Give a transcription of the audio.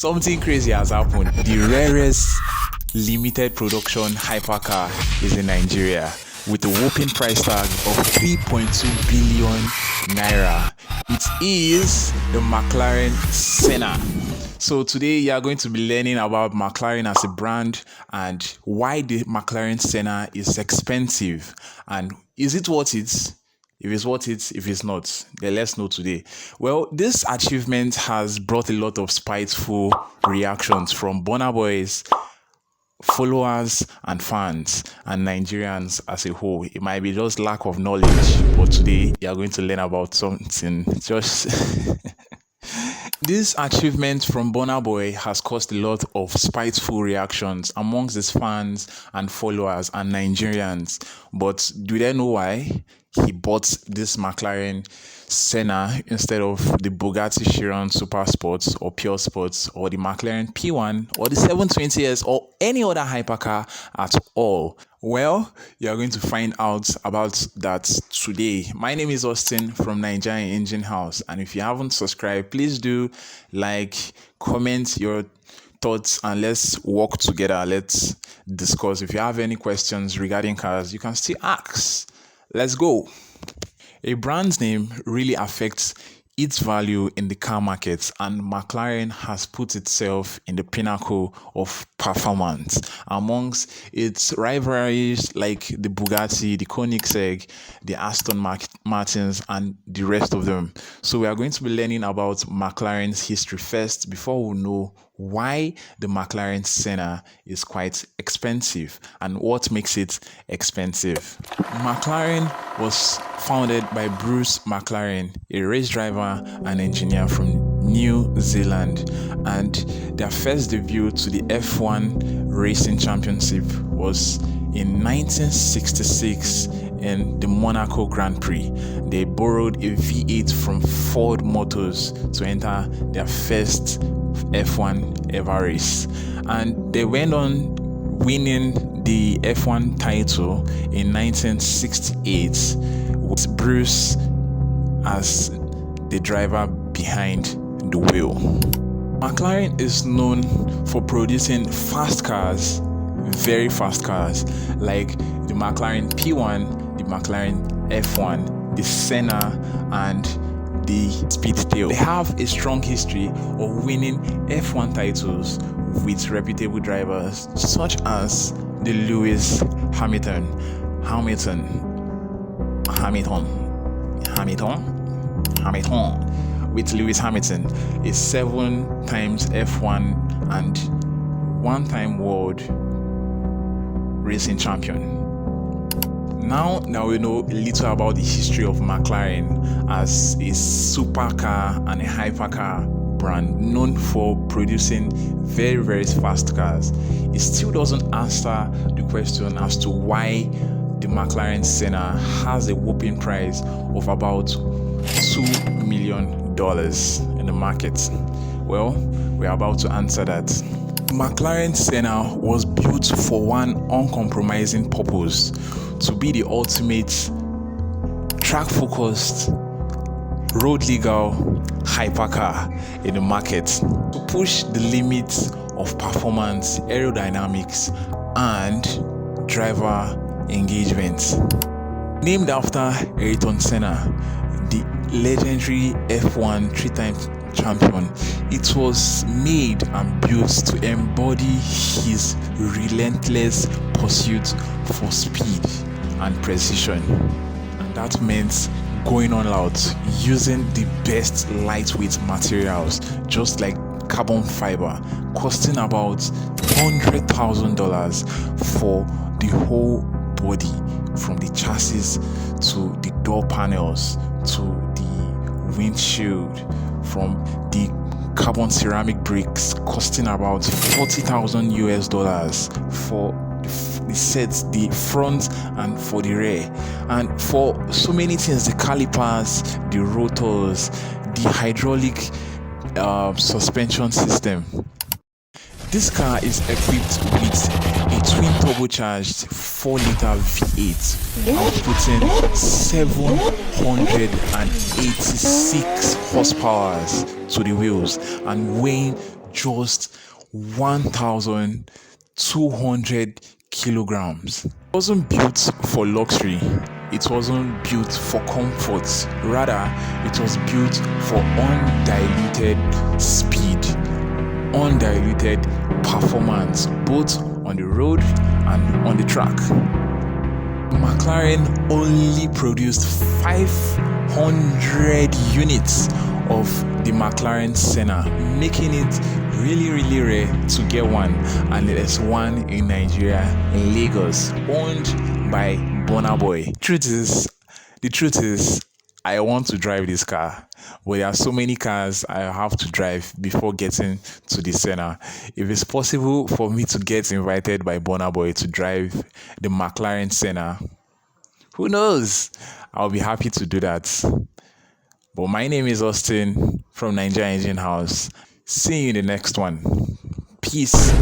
Something crazy has happened. The rarest limited production hypercar is in Nigeria with a whopping price tag of 3.2 billion naira. It is the McLaren Senna. So today you are going to be learning about McLaren as a brand and why the McLaren Senna is expensive and is it worth it? If it's worth it, if it's not, then let's know today. Well, this achievement has brought a lot of spiteful reactions from Burna Boy's followers and fans and Nigerians as a whole. It might be just lack of knowledge, but today you are going to learn about something just This achievement from Burna Boy has caused a lot of spiteful reactions amongst his fans and followers and Nigerians. But do they know why he bought this McLaren Senna instead of the Bugatti Chiron Super Sports or Pure Sports or the McLaren P1 or the 720S or any other hypercar at all? Well, you are going to find out about that today. My name is Austin from Nigerian Engine House, and if you haven't subscribed, please do like, comment your thoughts, and let's work together. Let's discuss. If you have any questions regarding cars, you can still ask. Let's go. A brand's name really affects its value in the car market, and McLaren has put itself in the pinnacle of performance amongst its rivalries like the Bugatti, the Koenigsegg, the Aston Martins, and the rest of them. So we are going to be learning about McLaren's history first before we know why the McLaren Senna is quite expensive and what makes it expensive. McLaren was founded by Bruce McLaren, a race driver and engineer from New Zealand, and their first debut to the F1 Racing Championship was in 1966 in the Monaco Grand Prix. They borrowed a V8 from Ford Motors to enter their first F1 ever race, and they went on winning the F1 title in 1968 with Bruce as the driver behind the wheel. McLaren is known for producing fast cars, very fast cars, like the McLaren P1, the McLaren F1, the Senna, and the Speedtail. They have a strong history of winning F1 titles with reputable drivers such as the Lewis Hamilton, with Lewis Hamilton, a 7 times F1 and 1-time world racing champion. Now we know a little about the history of McLaren as a supercar and a hypercar brand known for producing very, very fast cars. It still doesn't answer the question as to why the McLaren Senna has a whopping price of about $2 million in the market. Well, we're about to answer that. McLaren Senna was built for one uncompromising purpose: to be the ultimate track-focused, road-legal hypercar in the market, to push the limits of performance, aerodynamics, and driver engagement. Named after Ayrton Senna, the legendary F1 3-time champion, it was made and built to embody his relentless pursuit for speed and precision. And that meant going all out, using the best lightweight materials, just like carbon fiber, costing about $100,000 for the whole body, from the chassis to the door panels to the windshield, from the carbon ceramic bricks costing about $40,000 for the sets, the front and for the rear, and for so many things, the calipers, the rotors, the hydraulic suspension system. This car is equipped with a twin turbocharged 4-liter V8 outputting 786 horsepower to the wheels and weighing just 1,200 kilograms. It wasn't built for luxury. It wasn't built for comfort. Rather, it was built for undiluted speed, undiluted performance, both on the road and on the track. McLaren only produced 500 units of the McLaren Senna, making it really rare to get one, and there's one in Nigeria, in Lagos, owned by Burna Boy. The truth is, I want to drive this car, but there are so many cars I have to drive before getting to the Senna. If it's possible for me to get invited by Burna Boy to drive the McLaren Senna, who knows? I'll be happy to do that. But my name is Austin from Nigeria Engine House. See you in the next one. Peace.